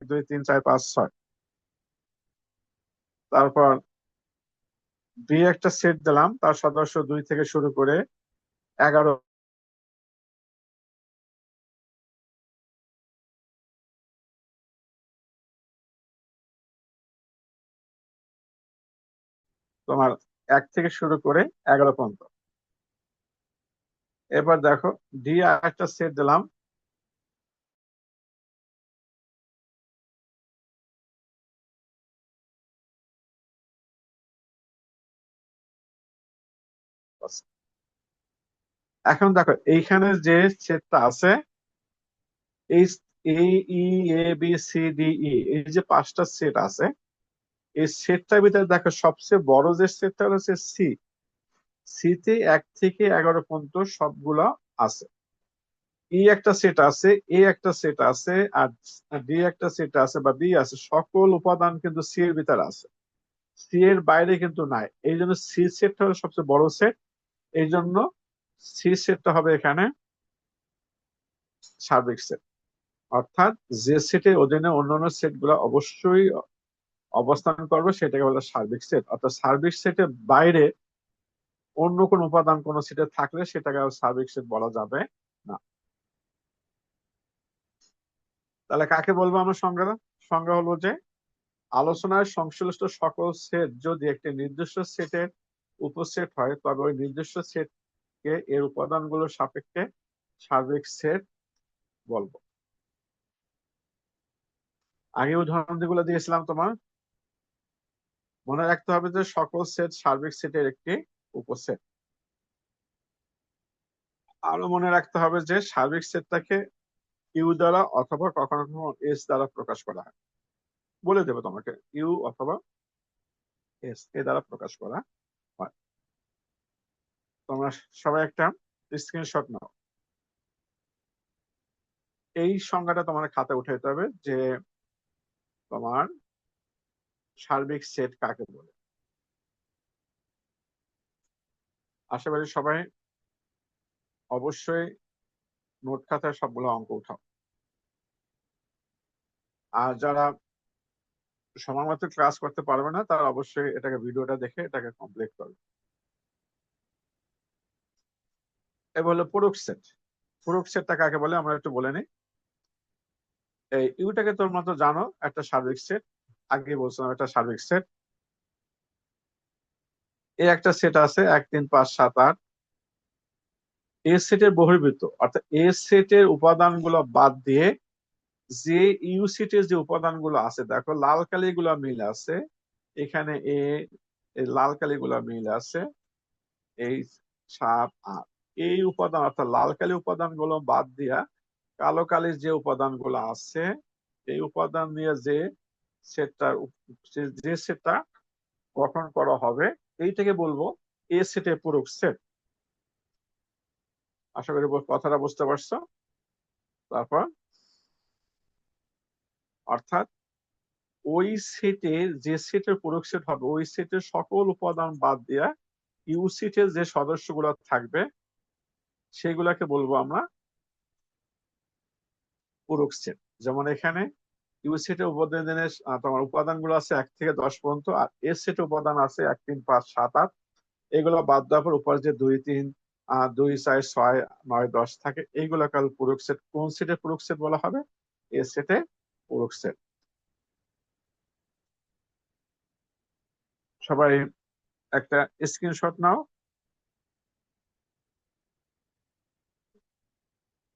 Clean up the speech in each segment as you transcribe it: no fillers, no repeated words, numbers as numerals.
2 3 4 5 6। তারপর বি একটা সেট দিলাম, তার সদস্য 2 থেকে শুরু করে 11। তোমার 1 থেকে শুরু করে 11 পর্যন্ত। এবার দেখো ডি একটা সেট দিলাম, এখন দেখো এইখানে যে সেটটা আছে, এই এ ই A B C D E, এই যে 5টা সেট আছে, এই সেটটার ভিতরে দেখো সবচেয়ে বড় যে সেটটা হচ্ছে সি। সি তে 1 থেকে 11 পর্যন্ত সবগুলো আছে। ই একটা সেট আছে, এ একটা সেট আছে, আর ডি একটা সেট আছে বা বি আছে। সকল উপাদান কিন্তু সি এর ভিতরে আছে, সি এর বাইরে কিন্তু নাই। এই জন্য সি সেটটা হলো সবচেয়ে বড় সেট। এই জন্য সি সেটটা হবে এখানে সার্বিক সেট। অর্থাৎ যে সেটের অধীনে অন্যান্য সেট গুলো অবশ্যই অবস্থান করবে সেটাকে বলে সার্বিক সেট। অর্থাৎ সার্বিক সেটের বাইরে অন্য কোন উপাদান কোন সেটে থাকলে সেটাকে সার্বিক সেট বলা যাবে না। তাহলে কাকে বলবো আমরা সংজ্ঞা? সংজ্ঞা হলো যে আলোচনায় সংশ্লিষ্ট সকল সেট যদি একটি নির্দিষ্ট সেটের উপসেট হয়, তবে ওই নির্দিষ্ট সেটকে এর উপাদানগুলোর সাপেক্ষে সার্বিক সেট বলবো। আগে উদাহরণ যেগুলো দিয়েছিলাম তোমার মনে রাখতে হবে যে সকল সেট সার্বিক সেটের একটি উপসেট। আরো মনে রাখতে হবে যে সার্বিক সেটটাকে ইউ দ্বারা অথবা কখনো কখনো এস দ্বারা প্রকাশ করা হয়। বলে দেবো তোমাকে, ইউ অথবা এস এ দ্বারা প্রকাশ করা হয়। তোমরা সবাই একটা স্ক্রিনশট নাও। এই সংজ্ঞাটা তোমার খাতায় উঠে যেতে হবে যে তোমার সার্বিক সেট কাকে বলে। আশা করি সবাই অবশ্যই নোট খাতায় সবগুলো অঙ্ক উঠাও। আর যারা সময় মতো ক্লাস করতে পারবে না তারা অবশ্যই এটাকে ভিডিওটা দেখে এটাকে কমপ্লিট করবে। এবার হলো পূরক সেট। পূরক সেটটা কাকে বলে আমরা একটু বলে নিই। এই ইউটাকে তোর মতো জানো একটা সার্বিক সেট, আগে বলছিলাম একটা সার্বিক সেট। এই একটা সেট আছে 1 3 5 7 8। এ সেটের বহির্ভূত অর্থাৎ এ সেটের উপাদানগুলো বাদ দিয়ে যে ইউ সেটের যে উপাদানগুলো আছে, দেখো লাল কালিগুলো মিল আছে এখানে, এই লাল কালিগুলো মিল আছে এই 7 8। এই উপাদান অর্থাৎ লাল কালি উপাদানগুলো বাদ দিয়া কালো কালির যে উপাদানগুলো আছে এই উপাদান নিয়ে যে সেটটা গঠন করা হবে এইটাকে বলবো এ সেটের পূরক সেট। আশা করি কথাটা বুঝতে পারছো। তারপর অর্থাৎ ওই সেটে যে সেটের পূরক সেট হবে ওই সেটের সকল উপাদান বাদ দিয়া ইউ সেটের যে সদস্যগুলো থাকবে সেগুলাকে বলবো আমরা পূরক সেট। যেমন এখানে ইউ সেটের উপাদানের তোমার উপাদানগুলো আছে 1 থেকে 10 পর্যন্ত, আর এস সেটের উপাদান আছে 1 3 5 7 8। এগুলো বাদ দেওয়ার পর উপরে যে 2 3 2 4 6 9 10 থাকে এইগুলো কাল পূরক সেট। কোন সেটের পূরক সেট বলা হবে? এ সেটে পূরক সেট। সবাই একটা স্ক্রিনশট নাও।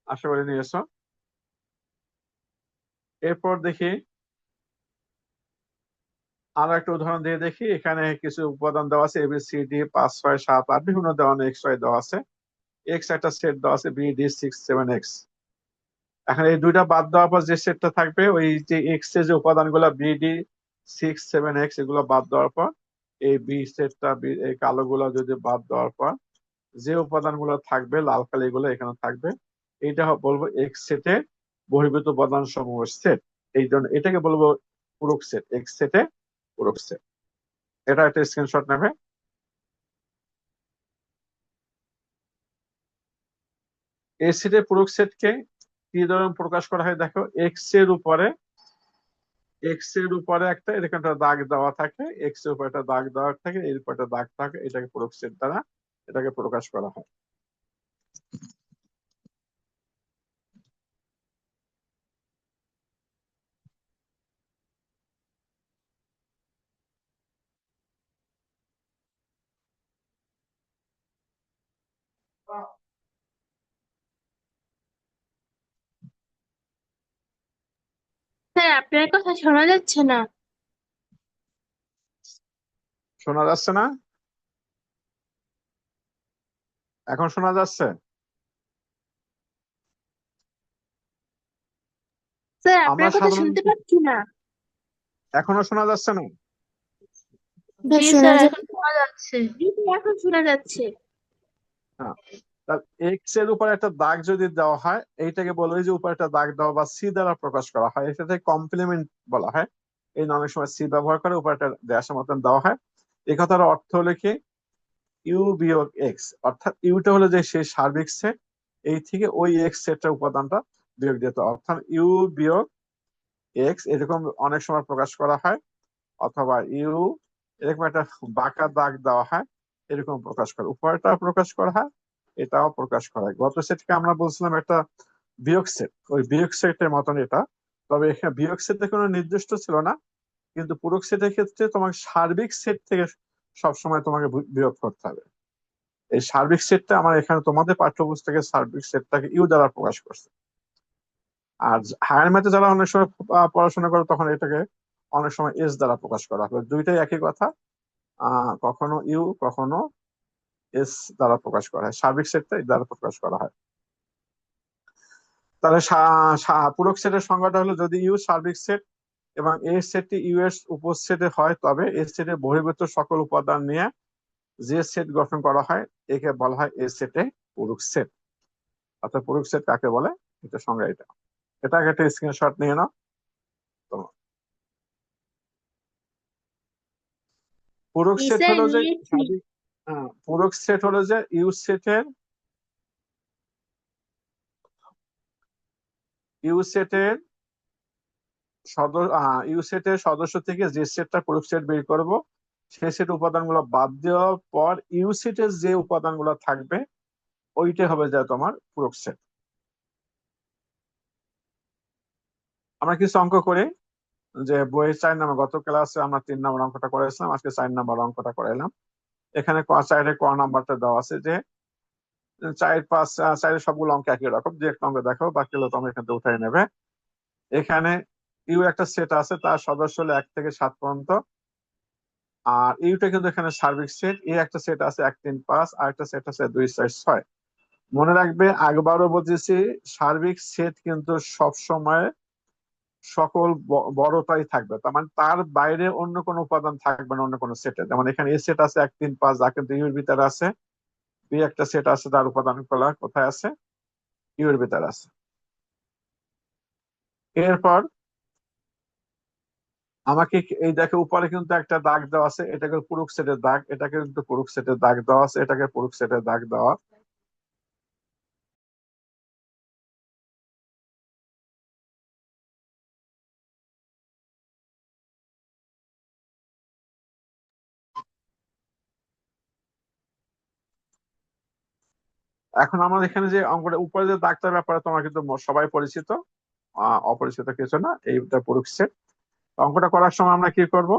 আশা করি নিয়েছো। এরপর দেখি আরো একটা উদাহরণ দিয়ে দেখি। এখানে কিছু উপাদান দেওয়া আছে এবিসিডি 5 6 7 8 বিভিন্ন ধরনের এক্স ওয়াই দেওয়া আছে। এক্স একটা সেট দেওয়া আছে বিডি 6 7 এক্স। এখন এই দুইটা বাদ দেওয়ার পর যে সেটটা থাকবে ওই যে এক্স এর যে উপাদানগুলো বিডি 6 7 এক্স এগুলো বাদ দেওয়ার পর এই বি সেটটা এই কালো গুলো যদি বাদ দেওয়ার পর যে উপাদানগুলো থাকবে লাল কালি গুলো এখানে থাকবে, এইটা বলবো এক্স সেটের বহির্ভূত উপাদান সমূহ সেট। এই জন্য এটাকে বলবো পূরক সেট, এক্স সেটে পূরক সেট। এটা একটা স্ক্রিনশট নেবে। এই সেটের পূরক সেটকে কি ধরনের প্রকাশ করা হয় দেখো, এক্স এর উপরে এক্স এর উপরে একটা এরকম একটা দাগ দেওয়া থাকে, এক্স এর উপরে একটা দাগ দেওয়া থাকে, এর উপরে একটা দাগ থাকে, এটাকে পূরক সেট দ্বারা এটাকে প্রকাশ করা হয়। স্যার আপনার কথা শোনা যাচ্ছে না। শোনা যাচ্ছে না? এখন শোনা যাচ্ছে? স্যার আমরা আপনার কথা শুনতে সাধারণত, পাচ্ছি না। এখনো শোনা যাচ্ছে না? জি স্যার এখন শোনা যাচ্ছে। জি স্যার, এখন শোনা যাচ্ছে। হ্যাঁ, এক্স এর উপর একটা দাগ যদি দেওয়া হয়, এইটাকে বলে যে উপর একটা দাগ দেওয়া বা সি দ্বারা প্রকাশ করা হয়, এটাকে কমপ্লিমেন্ট বলা হয়। এই অনেক সময় সি ব্যবহার করে উপর একটা ড্যাশের মতন দেওয়া হয়। এই কথার অর্থ হলো কি, ইউ বিয়োগ এক্স, অর্থাৎ ইউটা হলো যে সেই সার্বিক সেট, এই থেকে ওই এক্স সেটটা উপাদানটা বিয়োগ দিতে হয়। অর্থাৎ ইউ বিয়োগ এক্স এরকম অনেক সময় প্রকাশ করা হয়, অথবা ইউ এরকম একটা বাঁকা দাগ দেওয়া হয়, এরকম প্রকাশ করে উপরটা প্রকাশ করা হয়, এটাও প্রকাশ করা হয়। গত সেটকে আমরা বলছিলাম একটা বিয়োগ সেট, ওই বিয়োগ সেটের মতন এটা। তবে এখানে বিয়োগ সেটে কোনো নির্দিষ্ট ছিল না, কিন্তু পূরক সেটের ক্ষেত্রে তোমাকে সার্বিক সেট থেকে সবসময় তোমাকে বিয়োগ করতে হবে। এই সার্বিক সেটটা আমার এখানে তোমাদের পাঠ্যপুস্তকের সার্বিক সেটটাকে ইউ দ্বারা প্রকাশ করছে। আর হায়ার ম্যাথে যারা অনেক সময় পড়াশোনা করে, তখন এটাকে অনেক সময় এস দ্বারা প্রকাশ করা হবে। দুইটাই একই কথা, কখনো ইউ কখনো এস দ্বারা প্রকাশ করা হয়, সার্বিক সেটটা এর দ্বারা প্রকাশ করা হয়। তাহলে পূরক সেটের সংজ্ঞাটা হলো, যদি ইউ সার্বিক সেট এবং এই সেটটি ইউ এর উপসেটে হয়, তবে এই সেটের বহির্ভূত সকল উপাদান নিয়ে যে সেট গঠন করা হয়, একে বলা হয় এ সেটে পূরক সেট। অর্থাৎ পূরক সেট কাকে বলে, এটা সংজ্ঞা এটা। এটাকে একটা স্ক্রিনশট নিয়ে নাও। তো পূরক জি সেট স্যার হলো যে নিয়েছি। সার্বিক, পূরক সেট হলো যে ইউ সেটের ইউ সেটের সদস্য থেকে যে সেটটা পূরক সেট বের করব, সেই সেট উপাদানগুলো বাদ দেওয়ার পর ইউ সেটের যে উপাদানগুলো থাকবে, ওইটাই হবে যা তোমার পূরক সেট। আমরা কিছু অঙ্ক করি, যে বইয়ের 4 নম্বর, গত ক্লাসে আমরা 3 নম্বর অঙ্কটা করেছিলাম, আজকে 4 নম্বর অঙ্কটা করাইলাম। এখানে চারের ক নাম্বারটা দেওয়া আছে যে 4 5 চারের সবগুলো অঙ্ক একই রকম, যে একটা অঙ্ক দেখো বাকিগুলো তোমরা এখান থেকে উঠাই নেবে। এখানে ইউ একটা সেট আছে, তার সদস্য হলো 1 থেকে 7 পর্যন্ত। আর ইউটা কিন্তু এখানে সার্বিক সেট, এই একটা সেট আছে 1 3 5, আর একটা সেট আছে 2 4 6। মনে রাখবে, আগবারও বলতেছি, সার্বিক সেট কিন্তু সব সময় সকল বড়টাই থাকবে, তার মানে তার বাইরে অন্য কোনো উপাদান থাকবে না অন্য কোনো সেটে। যেমন এখানে এ সেট আছে 1 3 5, যা কিন্তু ইউর ভিতরে আছে। বি একটা সেট আছে, তার উপাদান গুলা কোথায় আছে, ইউর ভিতরে আছে। এরপর আমাকে এই দেখে উপরে কিন্তু একটা দাগ দেওয়া আছে, এটাকে পূরক সেটের দাগ, এটাকে কিন্তু পূরক সেটের দাগ দেওয়া আছে, এটাকে পূরক সেটের দাগ দেওয়া। এখন আমাদের এখানে যে অঙ্কটা উপরে যে দাগটার ব্যাপারে তোমার কিন্তু সবাই পরিচিত, অপরিচিত কিছু না, এইটা পূরক সেট। অঙ্কটা করার সময় আমরা কি করব,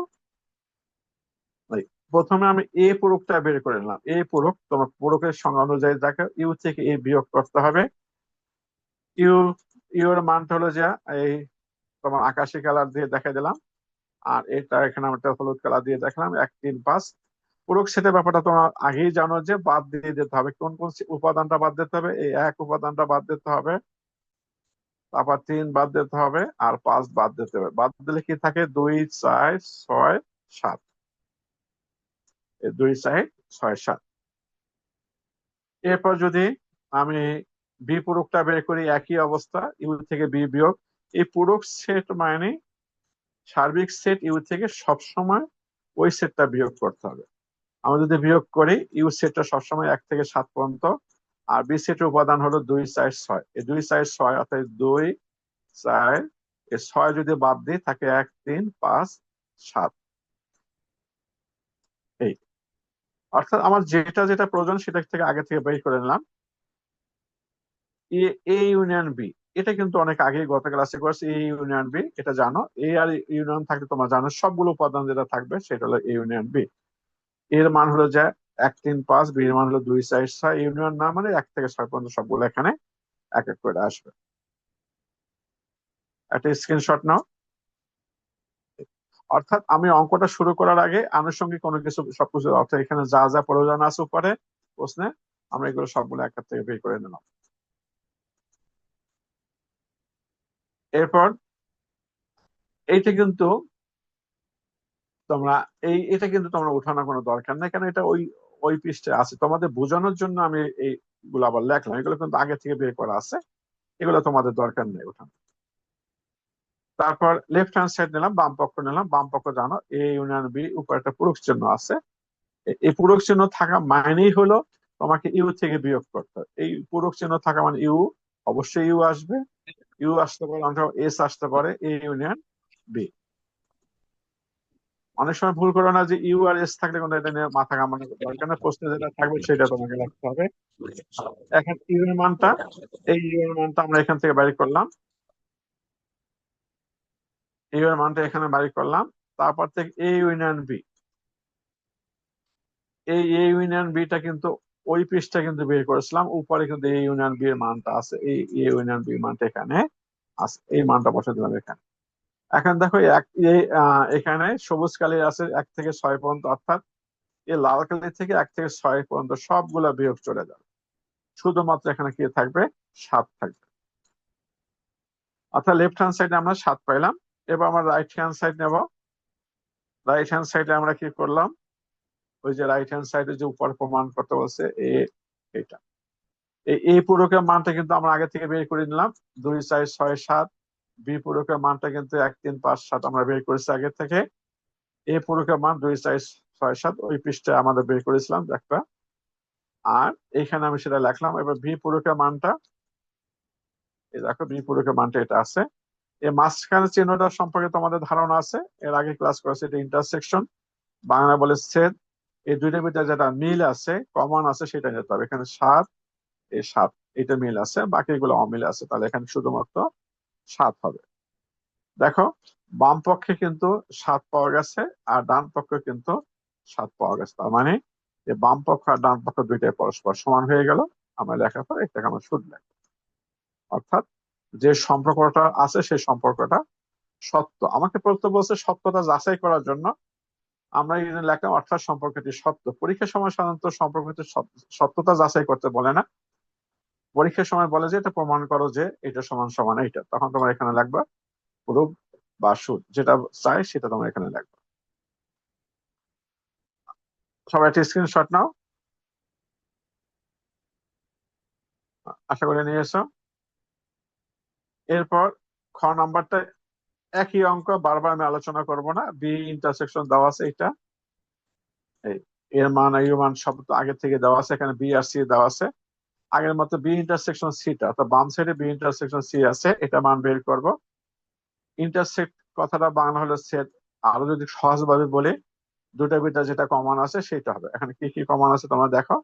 এই প্রথমে আমি এ পূরকটা বের করে নিলাম। এ পূরক তোমার পূরকের সংখ্যা অনুযায়ী দেখো, ইউ থেকে এ বিয়োগ করতে হবে। ইউ ইউর মানটা হলো যে এই তোমার আকাশি কালার দিয়ে দেখাই দিলাম, আর এটা এখানে আমরা একটা হলুদ কালার দিয়ে দেখালাম 1 3 5। পূরক সেটের ব্যাপারটা তোমরা আগেই জানো, যে বাদ দিয়ে দিতে হবে। কোন কোন উপাদানটা বাদ দিতে হবে, এই 1 উপাদানটা বাদ দিতে হবে, তারপর 3 বাদ দিতে হবে, আর 5 বাদ দিতে হবে। বাদ দিলে কি থাকে, 2 4 6 7, এই 2 4 6 7। এরপর যদি আমি বি পূরকটা বের করি, একই অবস্থা, ইউ থেকে বি বিয়োগ। এই পূরক সেট মানে সার্বিক সেট ইউ থেকে সবসময় ওই সেটটা বিয়োগ করতে হবে। আমরা যদি বিয়োগ করি, ইউ সেটটা সবসময় 1 থেকে 7 পর্যন্ত, আর বি সেটের উপাদান হলো 2 4 6। এই 2 4 6 অর্থাৎ 2 4 এই 6 যদি বাদ দিই থাকে 1 3 5 7। এই অর্থাৎ আমার যেটা যেটা প্রয়োজন সেটা থেকে আগে থেকে বের করে নিলাম। এ ইউনিয়ন বি, এটা কিন্তু অনেক আগে গত ক্লাসে করেছি। এ ইউনিয়ন বি এটা জানো, এ আর ইউনিয়ন থাকলে তোমরা জানো সবগুলো উপাদান যেটা থাকবে সেটা হলো এ ইউনিয়ন বি। এর মান হলো যে 1 3 5, বি এর মান হলো 2 4 6। ইউনিয়ন না মানে 1 থেকে 6 পর্যন্ত সবগুলো এখানে এক এক করে আসবে। একটা স্ক্রিনশট নাও। অর্থাৎ আমি অঙ্কটা শুরু করার আগে আনুষঙ্গিক কোনো কিছু সবকিছু, অর্থাৎ এখানে যা যা প্রয়োজন আছে উপরে প্রশ্নে, আমরা এগুলো সবগুলো এক থেকে বের করে নিলাম। এরপর এইটা কিন্তু তোমরা এটা কিন্তু তোমরা উঠানোর কোনো দরকার নেই, কারণ এটা ওই ওই পৃষ্ঠে আছে। তোমাদের বোঝানোর জন্য আমি এইগুলো আবার লেখলাম, এগুলো কিন্তু আগে থেকে বের করা আছে, এগুলো তোমাদের দরকার নেই উঠানো। তারপর লেফট হ্যান্ড সাইড নিলাম, বাম পক্ষ নিলাম। বাম পক্ষ জানো এ ইউনিয়ন বি, উপরে একটা পুরুষ চিহ্ন আছে। এই পুরুষ চিহ্ন থাকা মানেই হলো তোমাকে ইউ থেকে বিয়োগ করতে হবে। এই পুরুষ চিহ্ন থাকা মানে ইউ, অবশ্যই ইউ আসবে। ইউ আসতে পারে, অথবা এস আসতে পারে, এ ইউনিয়ন বি। অনেক সময় ভুল করো না যে ইউ আর এস থাকলে কোনো এটা নিয়ে মাথা ঘামানোর দরকার নেই, প্রশ্নে যেটা থাকবে সেটা তোমাকে রাখতে হবে। এখন ইউ এর মানটা, এই ইউ এর মানটা আমরা এখান থেকে বাইর করলাম। ইউ এর মানটা এখানে বাইর করলাম। তারপর থেকে এ ইউনিয়ন বি, এই এ ইউনিয়ন বিটা কিন্তু ওই পৃষ্ঠা কিন্তু বের করেছিলাম, উপরে কিন্তু এ ইউনিয়ন বি এর মানটা আছে। এই এ ইউনিয়ন বি মানটা এখানে আছে, এই মানটা বসে দিলাম এখানে। এখন দেখো এখানে সবুজ কালির আছে 1 থেকে 6 পর্যন্ত, অর্থাৎ এই লাল কালি থেকে 1 থেকে 6 পর্যন্ত সবগুলা বিয়োগ চলে যাবে, শুধুমাত্র এখানে কি থাকবে 7 থাকবে। অর্থাৎ লেফট হ্যান্ড সাইডে আমরা 7 পাইলাম। এবার আমরা রাইট হ্যান্ড সাইড নেব। রাইট হ্যান্ড সাইডে আমরা কি করলাম, ওই যে রাইট হ্যান্ড সাইডে যে উপর প্রমাণ করতে বলছে এটা, এই পূরকের মানটা কিন্তু আমরা আগে থেকে বের করে নিলাম। 2 4 6 7। বি পূরকের মানটা কিন্তু 1 3 5 7 আমরা বের করেছি আগে থেকে। এ পূরকের মান 2 4 6 7 ওই পৃষ্ঠায় আমাদের বের করেছিলাম একটা। আর এখানে আমি সেটা লিখলাম। এবার বি পূরকের মানটা, এই দেখো বি পূরকের মানটা এটা আছে। এই মাঝখানে চিহ্নটা সম্পর্কে তোমাদের ধারণা আছে, এর আগে ক্লাস করেছে। এটা ইন্টারসেকশন, বাংলা বলে ছেদ। এই দুইটার ভিতরে যেটা মিল আছে, কমন আছে, সেটা নিতে হবে। এখানে 7, এই 7 এটা মিল আছে, বাকি এগুলো অমিল আছে, তাহলে এখানে শুধুমাত্র 7 হবে। দেখো বাম পক্ষে কিন্তু 7 পাওয়া গেছে, আর ডান পক্ষে কিন্তু 7 পাওয়া গেছে। তার মানে যে বাম পক্ষ আর ডান পক্ষ দুইটাই পরস্পর সমান হয়ে গেল। আমরা লেখার পর এটাকে আমরা শুধু লিখবো। অর্থাৎ যে সম্পর্কটা আছে সেই সম্পর্কটা সত্য। আমাকে প্রশ্ন বলছে সত্যতা যাচাই করার জন্য আমরা এই জন্য লিখলাম, অর্থাৎ সম্পর্কটি সত্য। পরীক্ষার সময় সাধারণত সম্পর্কটি সত্যতা যাচাই করতে বলে না, পরীক্ষার সময় বলে যে এটা প্রমাণ করো যে এটা সমান সমান এইটা, তখন তোমরা এখানে লিখবা প্রুফ বা শুড, যেটা চাই সেটা তোমরা এখানে লিখবা। সবাই একটা স্ক্রিনশট নাও, আশা করে নিয়ে এসো। এরপর খ নাম্বারটা একই অঙ্ক, বারবার আমি আলোচনা করব না। বি ইন্টারসেকশন দেওয়া আছে, এটা এর মান ইউ মান সব তো আগে থেকে দেওয়া আছে, এখানে বি আর সি দেওয়া আছে। আগের মতো বি ইন্টারসেকশন সিটা, অর্থাৎ বাম সাইডে বি ইন্টারসেকশন সি আছে, এটা মান বের করব। ইন্টারসেক্ট কথাটা বাংলা হলো সেট। আরো যদি সহজভাবে বলি, দুটার ভিতরে যেটা কমন আছে সেটা হবে। এখানে কি কি কমন আছে তোমরা দেখো,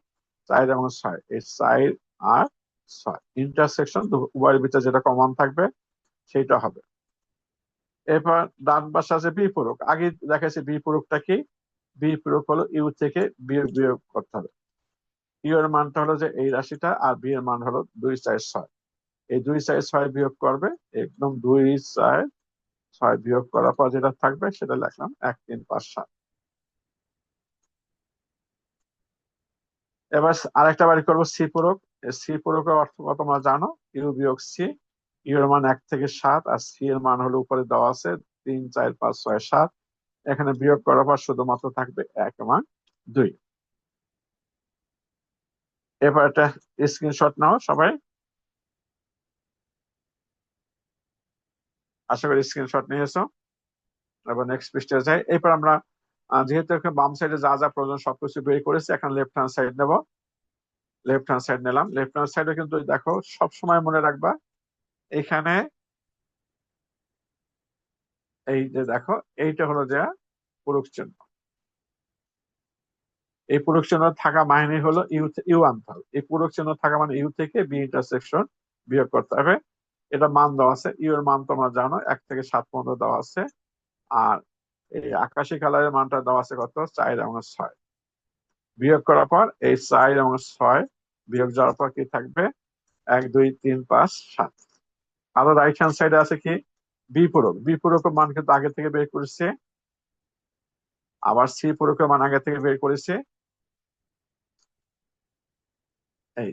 4 এবং 6, এই 4 আর 6 ইন্টারসেকশন, উভয়ের ভিতরে যেটা কমন থাকবে সেটা হবে। এরপর ডান পাশে আছে বিপূরক। আগে দেখাচ্ছি বিপূরকটা কি। বিপূরক হলো ইউ থেকে বিয়োগ বিয়োগ করতে হবে। ইউ এর মানটা হলো যে এই রাশিটা, আর বি এর মান হলো 2 4 6। এই 2 4 6 বিয়োগ করবে, একদম 2 4 6 বিয়োগ করার পর যেটা থাকবে সেটা লিখলাম 1 3 5 7। এবার আরেকটা বাড়ি করবো সি পূরক। সি পূরকের অর্থ তোমরা জানো, ইউ বিয়োগ সি। ইউ এর মান 1 থেকে 7, আর সি এর মান হলো উপরে দেওয়া আছে 3 4 5 6 7। এখানে বিয়োগ করার পর শুধুমাত্র থাকবে 1 এবং 2। এবার একটা স্ক্রিনশট নাও সবাই, আশা করি স্ক্রিনশট নিয়েছো। এবার নেক্সট পৃষ্ঠায় যাই। এরপর আমরা যেহেতু এখানে বাম সাইডে যা যা প্রয়োজন সবকিছু বের করেছি, এখন লেফট হ্যান্ড সাইড নেব। লেফট হ্যান্ড সাইড নিলাম। লেফট হ্যান্ড সাইডে কিন্তু দেখো সব সময় মনে রাখবা, এখানে এই যে দেখো, এইটা হলো যে পূরক চিহ্ন। এই পূরক চিহ্ন থাকা মানে হলো ইউ আনতে হবে। এই পূরক চিহ্ন থাকা মানে ইউ থেকে বি ইন্টারসেকশন বিয়োগ করতে হবে। এটা মান দেওয়া আছে, ইউ এর মান তোমরা জানো 1 থেকে 7 পর্যন্ত দেওয়া আছে। আর এই আকাশি কালারের মানটা দেওয়া আছে কত, 4 এবং 6। বিয়োগ করার পর এই 4 এবং 6 বিয়োগ যাওয়ার পর কি থাকবে, 1 2 3 5 7। আরো রাইট হ্যান্ড সাইডে আছে কি, বিপূরক। বিপূরকের মান কিন্তু আগে থেকে বের করেছে, আবার সি পূরকের মান আগে থেকে বের করেছে। এই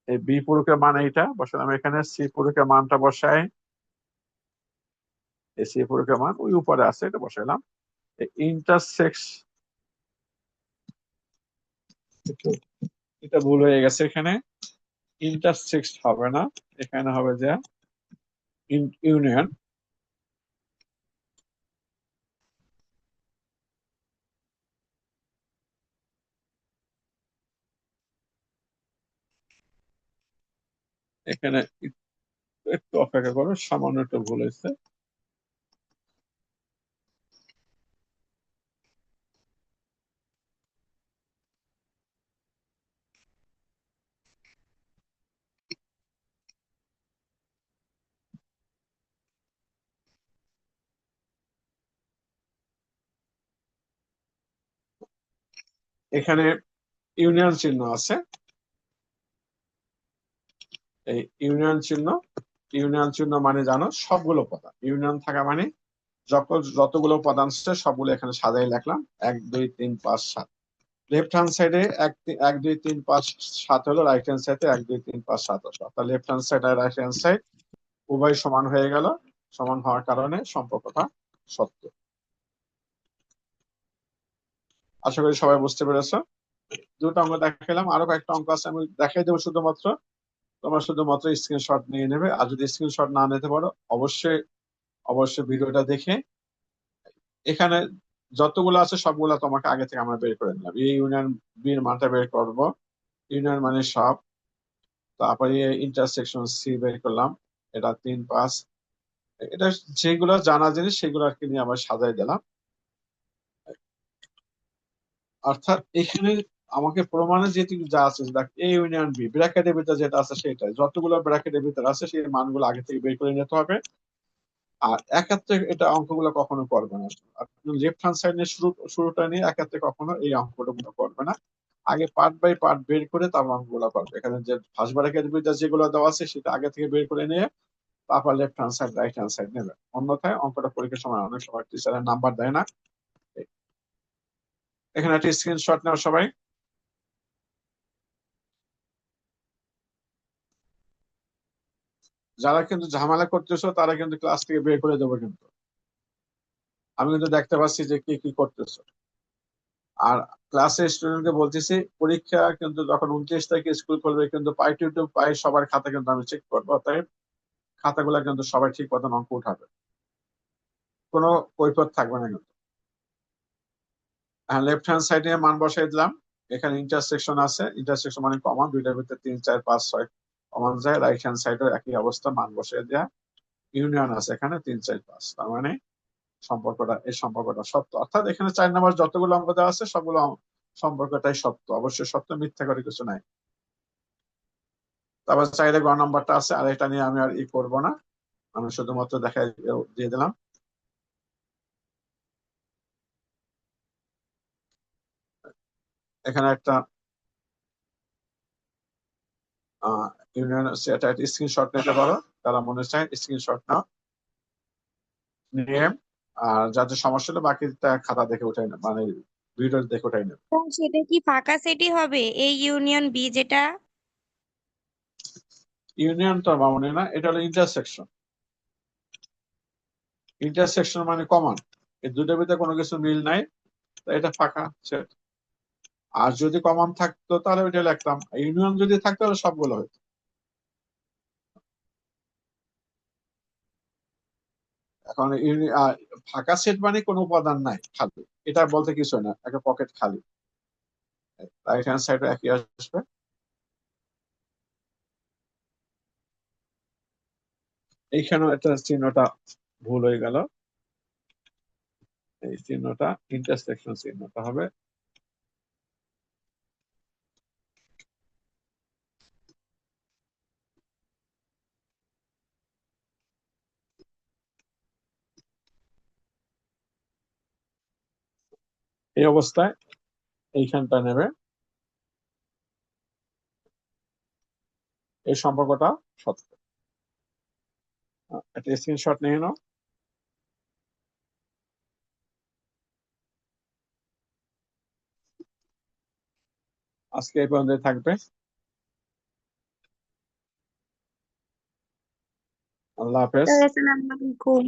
এই বি পূরকের মান এইটা বসালাম এখানে, সি পূরকের মানটা বসাই, এই সি পূরকের মান ওই উপরে আছে, এটা বসাইলাম। ইন্টারসেক্স, এটা ভুল হয়ে গেছে, এখানে ইন্টারসেক্স হবে না, এখানে হবে যে ইউনিয়ন। এখানে একটু অপেক্ষা করো, সামান্য একটু ভুল হয়েছে। এখানে ইউনিয়ন চিহ্ন আছে, এই ইউনিয়ন চিহ্ন। ইউনিয়ন চিহ্ন মানে জানো সবগুলো উপাদান, ইউনিয়ন থাকা মানে যতগুলো উপাদান আছে সবগুলো এখানে সাজাই লিখলাম, 1 2 3 5 7। লেফট হ্যান্ড সাইডে 1 2 3 5 7 হলো, রাইট হ্যান্ড সাইডে 1 2 3 5 7 হলো। অর্থাৎ লেফট হ্যান্ড সাইড আর রাইট হ্যান্ড সাইড উভয় সমান হয়ে গেল। সমান হওয়ার কারণে সম্পর্কটা সত্য। আশা করি সবাই বুঝতে পেরেছো। দুটো অঙ্ক দেখালাম, আরো কয়েকটা অঙ্ক আছে আমি দেখাই দেবো, শুধুমাত্র তোমরা শুধুমাত্র স্ক্রিনশট নিয়ে নেবে। আর যদি স্ক্রিনশট না নিতে পারো অবশ্যই অবশ্যই ভিডিওটা দেখে, এখানে যতগুলো আছে সবগুলো তোমাকে আগে থেকে আমরা বের করে নিলাম। এই ইউনিয়ন বি এর মানটা বের করব, ইউনিয়ন মানে সব। তারপরে ইন্টারসেকশন সি বের করলাম, এটা 3 5। এটা যেগুলো জানা জিনিস সেগুলো আর কি নিয়ে আবার সাজাই দিলাম। অর্থাৎ এখানে আমাকে প্রমাণে যেটুকু যা আছে, দেখ এ ইউনিয়ন বি ব্র্যাকেটের ভিতরে যেটা আছে সেটাই, যতগুলো ব্র্যাকেটের ভিতরে আছে সেই মানগুলো আগে থেকে বের করে নিতে হবে। আর একাত্রে এটা অঙ্কগুলো কখনো করবে না। আপনি লেফট হ্যান্ড সাইড নিয়ে শুরুটা নিয়ে একাত্রে কখনো এই অঙ্কগুলো করবে না। আগে পার্ট বাই পার্ট বের করে তারপর অঙ্কগুলো করবে। এখানে যে ফার্স্ট ব্র্যাকেটের ভিতরে যেগুলো দেওয়া আছে সেটা আগে থেকে বের করে নিয়ে তারপর left hand side right hand side নেবে। অন্যথায় অঙ্কটা পরীক্ষার সময় অনেক সময় টিচারের নাম্বার দেয় না। এখানে একটা স্ক্রিনশট নাও সবাই। যারা কিন্তু ঝামেলা করতেছো তারা কিন্তু ক্লাস থেকে বের করে দেবো কিন্তু। আমি কিন্তু দেখতে পাচ্ছি যে কি কি করতেছো। আর ক্লাসের স্টুডেন্টকে বলতেছি, পরীক্ষা কিন্তু যখন 29 তারিখে স্কুল খুলবে কিন্তু পাই টু পাই সবার খাতা কিন্তু আমি চেক করবো, তাই খাতাগুলো কিন্তু সবাই ঠিক মতন অঙ্ক উঠাবে, কোনো কৈফিয়ত থাকবে না কিন্তু। লেফট হ্যান্ড সাইডে মান বসাই দিলাম, এখানে ইন্টারসেকশন আছে, ইন্টারসেকশন মানে কমন, দুইটার ভিতরে 3 4 5 6 কমন যায়। রাইট হ্যান্ড সাইডে একই অবস্থা, মান বসাই দেওয়া। ইউনিয়ন আছে এখানে 3 4 5, তার মানে এই সম্পর্কটা সত্য। অর্থাৎ এখানে 4 নম্বর যতগুলো অঙ্ক দেওয়া আছে সবগুলো সম্পর্কটাই সত্য, অবশ্যই সত্য, মিথ্যা করে কিছু নাই। তারপর চাইলে গ নাম্বারটা আছে, আর এটা নিয়ে আমি আর করবো না, আমি শুধুমাত্র দেখাই দিয়ে দিলাম। এখানে একটা ইউনিয়ন এটা স্ক্রিনশট নিতে পারো, তারা মনে চায় স্ক্রিনশট নাও নিয়ে। আর যাদের সমস্যা হলে বাকিটা খাতা দেখে উঠাই না, মানে ভিডিও দেখে উঠাই নেবে। সেটা কি ফাঁকা সেটই হবে, এই ইউনিয়ন বি যেটা? ইউনিয়ন তো মামনি না, এটা হলো ইন্টারসেকশন। ইন্টারসেকশন মানে কমন, এই দুটোর ভিতরে কোনো কিছু মিল নাই, তো এটা ফাঁকা সেট। আর যদি কমন থাকতো তাহলে ওইটা লিখতাম, ইউনিয়ন যদি থাকতো তাহলে সবগুলো হতো। এখন ফাঁকা সেট মানে কোনো উপাদান নাই, খালি, এটা বলতে কিছু না, একটা পকেট খালি। রাইট হ্যান্ড সাইডে একই আসবে। এইখানেও একটা চিহ্নটা ভুল হয়ে গেল, এই চিহ্নটা ইন্টারসেকশন চিহ্নটা হবে এই অবস্থায় এইখানটা নেবে, এই সম্পর্কটা সত্য। একটা স্ক্রিনশট নিয়ে নাও। আজকে এই পর্যন্ত থাকবে। আল্লাহ হাফেজ। আসসালামু আলাইকুম।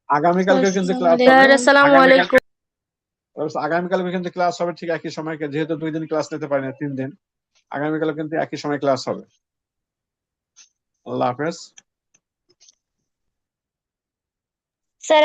আগামীকালকে কিন্তু ক্লাস হবে। স্যার আসসালামু আলাইকুম। আগামীকালকে কিন্তু ক্লাস হবে ঠিক একই সময়, যেহেতু 2 দিন ক্লাস নিতে পারি না, 3 দিন। আগামীকাল কিন্তু একই সময় ক্লাস হবে। আল্লাহ হাফেজ। স্যার